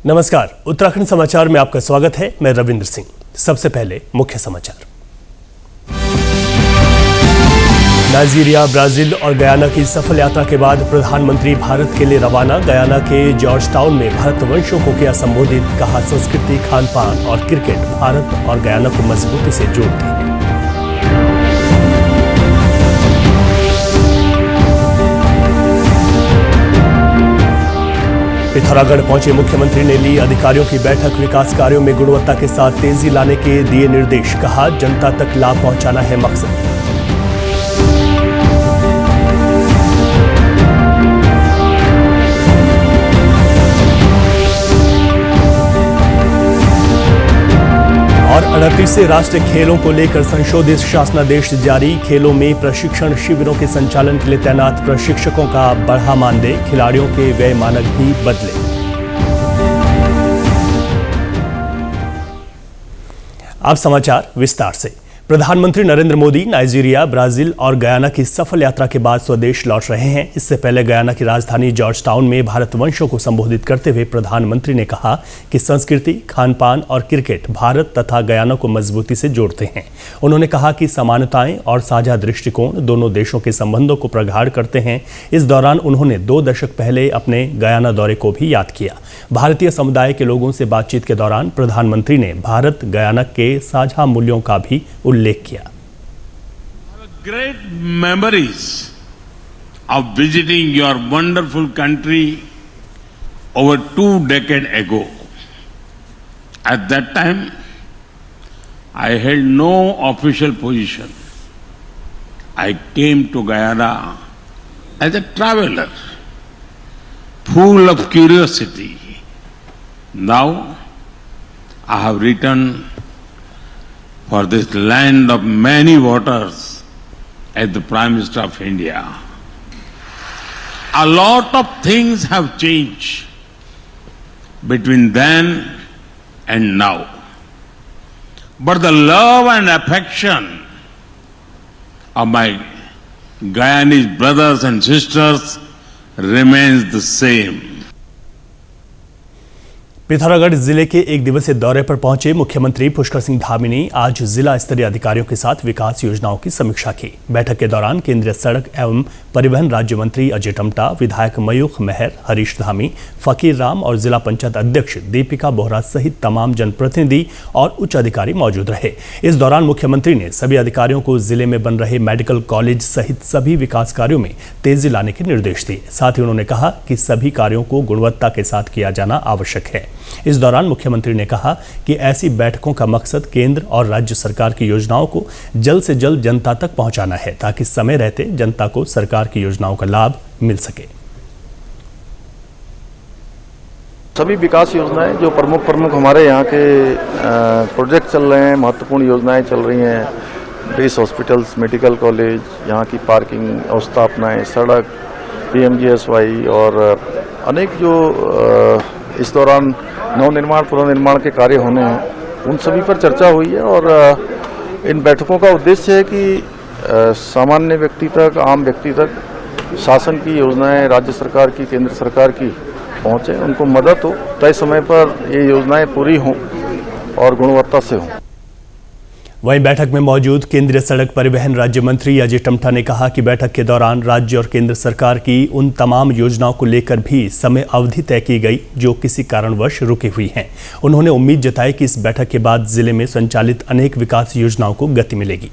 नमस्कार, उत्तराखंड समाचार में आपका स्वागत है। मैं रविंद्र सिंह। सबसे पहले मुख्य समाचार। नाइजीरिया, ब्राजील और गयाना की सफल यात्रा के बाद प्रधानमंत्री भारत के लिए रवाना। गयाना के जॉर्ज टाउन में भारतवंशियों को किया संबोधित। कहा, संस्कृति, खान पान और क्रिकेट भारत और गयाना को मजबूती से जोड़ते हैं। पिथौरागढ़ पहुंचे मुख्यमंत्री ने ली अधिकारियों की बैठक। विकास कार्यों में गुणवत्ता के साथ तेजी लाने के दिए निर्देश। कहा, जनता तक लाभ पहुंचाना है मकसद। और 38वें राष्ट्रीय खेलों को लेकर संशोधित शासनादेश जारी। खेलों में प्रशिक्षण शिविरों के संचालन के लिए तैनात प्रशिक्षकों का बढ़ा मानदेय। खिलाड़ियों के व्यय मानक भी बदले। अब समाचार विस्तार से। प्रधानमंत्री नरेंद्र मोदी नाइजीरिया, ब्राजील और गयाना की सफल यात्रा के बाद स्वदेश लौट रहे हैं। इससे पहले गयाना की राजधानी जॉर्ज टाउन में भारतवंशियों को संबोधित करते हुए प्रधानमंत्री ने कहा कि संस्कृति, खान पान और क्रिकेट भारत तथा गयाना को मजबूती से जोड़ते हैं। उन्होंने कहा कि समानताएं और साझा दृष्टिकोण दोनों देशों के संबंधों को प्रगाढ़ करते हैं। इस दौरान उन्होंने 2 दशक पहले अपने गयाना दौरे को भी याद किया। भारतीय समुदाय के लोगों से बातचीत के दौरान प्रधानमंत्री ने भारत गयाना के साझा मूल्यों का भी उल्लेख किया। Great memories of visiting your wonderful country over 2 decades ago. At that time, I held no official position. I came to Guyana as a traveler, full of curiosity. Now, I have returned for this land of many waters as the Prime Minister of India. A lot of things have changed between then and now. But the love and affection of my Guyanese brothers and sisters remains the same. Pithoragarh जिले के एक दिवसीय दौरे पर पहुंचे मुख्यमंत्री पुष्कर सिंह धामी ने आज जिला स्तरीय अधिकारियों के साथ विकास योजनाओं की समीक्षा की। बैठक के दौरान केंद्रीय सड़क एवं परिवहन राज्य मंत्री अजय टम्टा, विधायक मयूख मेहर, हरीश धामी, फकीर राम और जिला पंचायत अध्यक्ष दीपिका बोहरा सहित तमाम जनप्रतिनिधि और उच्च अधिकारी मौजूद रहे। इस दौरान मुख्यमंत्री ने सभी अधिकारियों को जिले में बन रहे मेडिकल कॉलेज सहित सभी विकास कार्यों में तेजी लाने के निर्देश दिए। साथ ही उन्होंने कहा कि सभी कार्यों को गुणवत्ता के साथ किया जाना आवश्यक है। इस दौरान मुख्यमंत्री ने कहा कि ऐसी बैठकों का मकसद केंद्र और राज्य सरकार की योजनाओं को जल्द से जल्द जनता तक पहुंचाना है, ताकि समय रहते जनता को सरकार की योजनाओं का लाभ मिल सके। सभी विकास योजनाएं जो प्रमुख हमारे यहाँ के प्रोजेक्ट चल रहे हैं, महत्वपूर्ण योजनाएं चल रही हैं, बेस हॉस्पिटल्स, मेडिकल कॉलेज, यहाँ की पार्किंग अवस्थापनाएं, सड़क, PMGSY और अनेक जो इस दौरान नवनिर्माण पुनर्निर्माण के कार्य होने हैं, उन सभी पर चर्चा हुई है। और इन बैठकों का उद्देश्य है कि सामान्य व्यक्ति तक, आम व्यक्ति तक शासन की योजनाएं, राज्य सरकार की, केंद्र सरकार की पहुंचे, उनको मदद हो, तय समय पर ये योजनाएं पूरी हों और गुणवत्ता से हों। वहीं बैठक में मौजूद केंद्रीय सड़क परिवहन राज्य मंत्री अजय टम्टा ने कहा कि बैठक के दौरान राज्य और केंद्र सरकार की उन तमाम योजनाओं को लेकर भी समय अवधि तय की गई जो किसी कारणवश रुकी हुई हैं। उन्होंने उम्मीद जताई कि इस बैठक के बाद जिले में संचालित अनेक विकास योजनाओं को गति मिलेगी।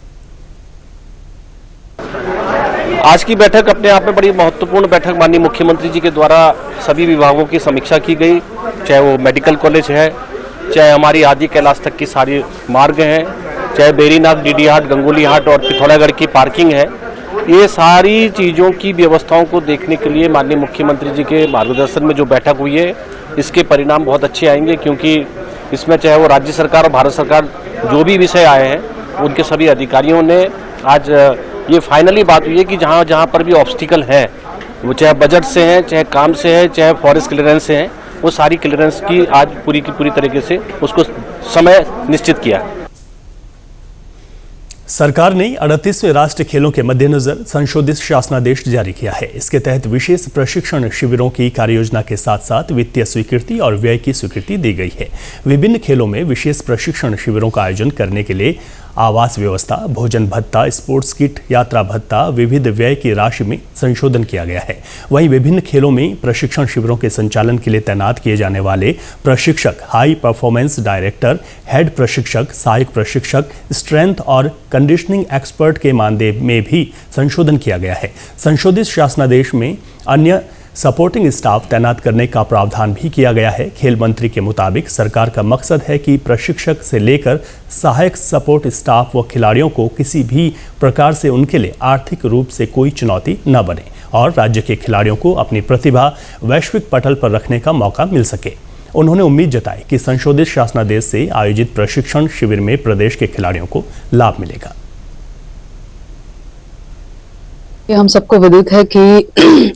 आज की बैठक अपने आप में बड़ी महत्वपूर्ण बैठक माननीय मुख्यमंत्री जी के द्वारा सभी विभागों की समीक्षा की गई, चाहे वो मेडिकल कॉलेज है, चाहे हमारी आदि कैलाश तक की सारी मार्ग हैं, चाहे बेरीनाथ, डीडी हाट, गंगोली हाट और पिथौरागढ़ की पार्किंग है। ये सारी चीज़ों की व्यवस्थाओं को देखने के लिए माननीय मुख्यमंत्री जी के मार्गदर्शन में जो बैठक हुई है, इसके परिणाम बहुत अच्छे आएंगे, क्योंकि इसमें चाहे वो राज्य सरकार और भारत सरकार जो भी विषय आए हैं, उनके सभी अधिकारियों ने आज ये फाइनली बात हुई है कि जहाँ जहाँ पर भी ऑब्स्टिकल हैं, वो चाहे बजट से हैं, चाहे काम से है, चाहे फॉरेस्ट क्लियरेंस से हैं, वो सारी क्लियरेंस की आज पूरी की पूरी तरीके से उसको समय निश्चित किया। सरकार ने 38वें राष्ट्रीय खेलों के मद्देनजर संशोधित शासनादेश जारी किया है। इसके तहत विशेष प्रशिक्षण शिविरों की कार्ययोजना के साथ साथ वित्तीय स्वीकृति और व्यय की स्वीकृति दी गई है। विभिन्न खेलों में विशेष प्रशिक्षण शिविरों का आयोजन करने के लिए आवास व्यवस्था, भोजन भत्ता, स्पोर्ट्स किट, यात्रा भत्ता, विविध व्यय की राशि में संशोधन किया गया है। वहीं विभिन्न खेलों में प्रशिक्षण शिविरों के संचालन के लिए तैनात किए जाने वाले प्रशिक्षक, हाई परफॉर्मेंस डायरेक्टर, हेड प्रशिक्षक, सहायक प्रशिक्षक, स्ट्रेंथ और कंडीशनिंग एक्सपर्ट के मानदेय में भी संशोधन किया गया है। संशोधित शासनादेश में अन्य सपोर्टिंग स्टाफ तैनात करने का प्रावधान भी किया गया है। खेल मंत्री के मुताबिक सरकार का मकसद है कि प्रशिक्षक से लेकर सहायक सपोर्ट स्टाफ व खिलाड़ियों को किसी भी प्रकार से उनके लिए आर्थिक रूप से कोई चुनौती न बने और राज्य के खिलाड़ियों को अपनी प्रतिभा वैश्विक पटल पर रखने का मौका मिल सके। उन्होंने उम्मीद जताई कि संशोधित शासनादेश से आयोजित प्रशिक्षण शिविर में प्रदेश के खिलाड़ियों को लाभ मिलेगा। हम सबको विदित है कि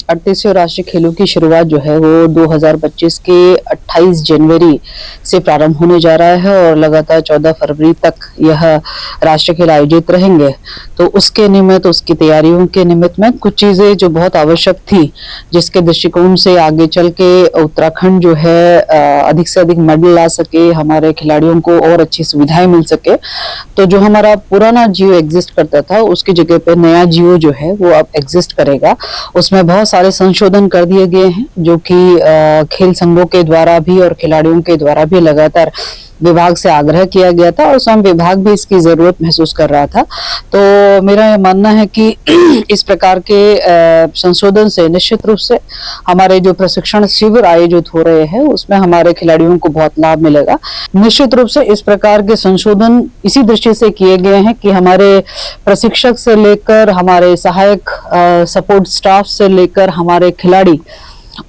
38वें राष्ट्रीय खेलों की शुरुआत जो है वो 2025 के 28 जनवरी से प्रारंभ होने जा रहा है और लगातार 14 फरवरी तक यह राष्ट्रीय खेल आयोजित रहेंगे। तो उसके निमित्त, उसकी तैयारियों के निमित्त में कुछ चीजें जो बहुत आवश्यक थी, जिसके दृष्टिकोण से आगे चल के उत्तराखंड जो है अधिक से अधिक मेडल ला सके, हमारे खिलाड़ियों को और अच्छी सुविधाएं मिल सके। तो जो हमारा पुराना जियो एग्जिस्ट करता था, उसकी जगह पे नया जियो जो है वो अब एग्जिस्ट करेगा। उसमें बहुत सारे संशोधन कर दिए गए हैं, जो कि खेल संघों के द्वारा भी और खिलाड़ियों के द्वारा भी लगातार विभाग से आग्रह किया गया था और स्वयं विभाग भी इसकी जरूरत महसूस कर रहा था। तो मेरा यह मानना है कि इस प्रकार के संशोधन से निश्चित रूप से हमारे जो प्रशिक्षण शिविर आयोजित हो रहे हैं उसमें हमारे खिलाड़ियों को बहुत लाभ मिलेगा। निश्चित रूप से इस प्रकार के संशोधन इसी दृष्टि से किए गए हैं कि हमारे प्रशिक्षक से लेकर हमारे सहायक सपोर्ट स्टाफ से लेकर हमारे खिलाड़ी,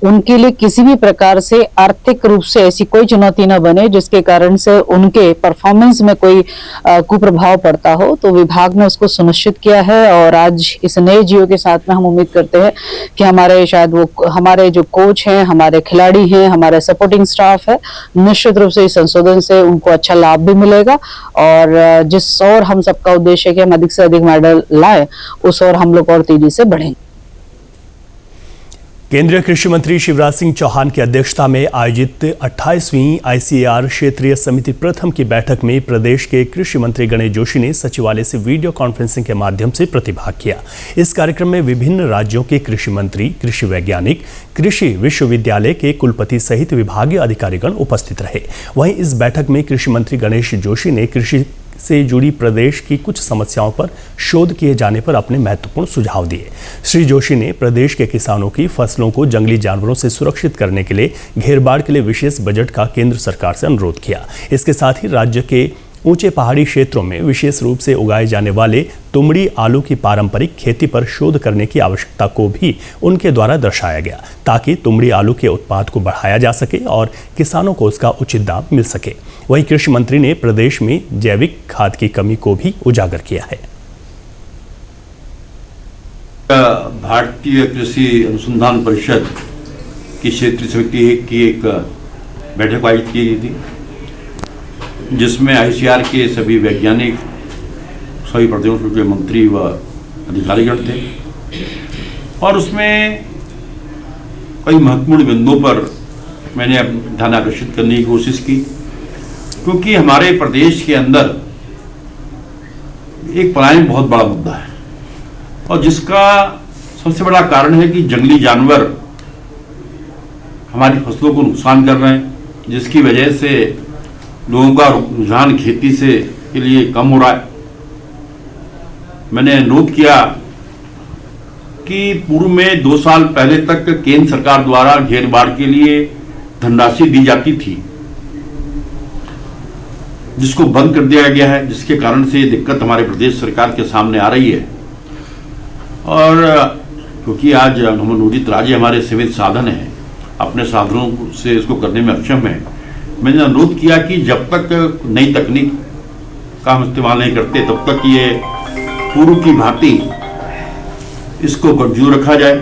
उनके लिए किसी भी प्रकार से आर्थिक रूप से ऐसी कोई चुनौती न बने जिसके कारण से उनके परफॉर्मेंस में कोई कुप्रभाव पड़ता हो। तो विभाग ने उसको सुनिश्चित किया है और आज इस नए जियो के साथ में हम उम्मीद करते हैं कि हमारे जो कोच हैं, हमारे खिलाड़ी हैं, हमारे सपोर्टिंग स्टाफ है, निश्चित रूप से इस संशोधन से उनको अच्छा लाभ भी मिलेगा और जिस ओर हम सबका उद्देश्य है कि हम अधिक से अधिक मेडल लाएं, उस ओर हम लोग और तेजी से बढ़ें। केंद्रीय कृषि मंत्री शिवराज सिंह चौहान की अध्यक्षता में आयोजित 28वीं ICAR क्षेत्रीय समिति प्रथम की बैठक में प्रदेश के कृषि मंत्री गणेश जोशी ने सचिवालय से वीडियो कॉन्फ्रेंसिंग के माध्यम से प्रतिभाग किया। इस कार्यक्रम में विभिन्न राज्यों के कृषि मंत्री, कृषि वैज्ञानिक, कृषि विश्वविद्यालय के कुलपति सहित विभागीय अधिकारीगण उपस्थित रहे। वहीं इस बैठक में कृषि मंत्री गणेश जोशी ने कृषि से जुड़ी प्रदेश की कुछ समस्याओं पर शोध किए जाने पर अपने महत्वपूर्ण सुझाव दिए। श्री जोशी ने प्रदेश के किसानों की फसलों को जंगली जानवरों से सुरक्षित करने के लिए घेरबाड़ के लिए विशेष बजट का केंद्र सरकार से अनुरोध किया। इसके साथ ही राज्य के ऊंचे पहाड़ी क्षेत्रों में विशेष रूप से उगाए जाने वाले तुमड़ी आलू की पारंपरिक खेती पर शोध करने की आवश्यकता को भी उनके द्वारा दर्शाया गया, ताकि तुमड़ी आलू के उत्पाद को बढ़ाया जा सके और किसानों को उसका उचित दाम मिल सके। वहीं कृषि मंत्री ने प्रदेश में जैविक खाद की कमी को भी उजागर किया है। भारतीय कृषि अनुसंधान परिषद की क्षेत्रीय समिति की एक बैठक आयोजित की गई थी, जिसमें ICAR के सभी वैज्ञानिक, सभी प्रदेशों के मंत्री व अधिकारीगण थे और उसमें कई महत्वपूर्ण बिंदुओं पर मैंने ध्यान आकर्षित करने की कोशिश की, क्योंकि हमारे प्रदेश के अंदर एक पलायन बहुत बड़ा मुद्दा है और जिसका सबसे बड़ा कारण है कि जंगली जानवर हमारी फसलों को नुकसान कर रहे हैं, जिसकी वजह से लोगों का रुझान खेती से के लिए कम हो रहा है। मैंने नोट किया कि पूर्व में 2 साल पहले तक केंद्र सरकार द्वारा घेरबाड़ के लिए धनराशि दी जाती थी, जिसको बंद कर दिया गया है, जिसके कारण से ये दिक्कत हमारे प्रदेश सरकार के सामने आ रही है। और क्योंकि आज अनुमोदित राज्य हमारे सीमित साधन हैं, अपने साधनों से इसको करने में अक्षम है, मैंने अनुरोध किया कि जब तक नई तकनीक का हम इस्तेमाल नहीं करते तब तक ये पूर्व की भांति इसको कंटिन्यू रखा जाए।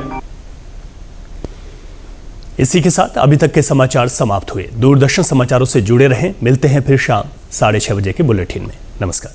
इसी के साथ अभी तक के समाचार समाप्त हुए। दूरदर्शन समाचारों से जुड़े रहें। मिलते हैं फिर शाम 6:30 बजे के बुलेटिन में। नमस्कार।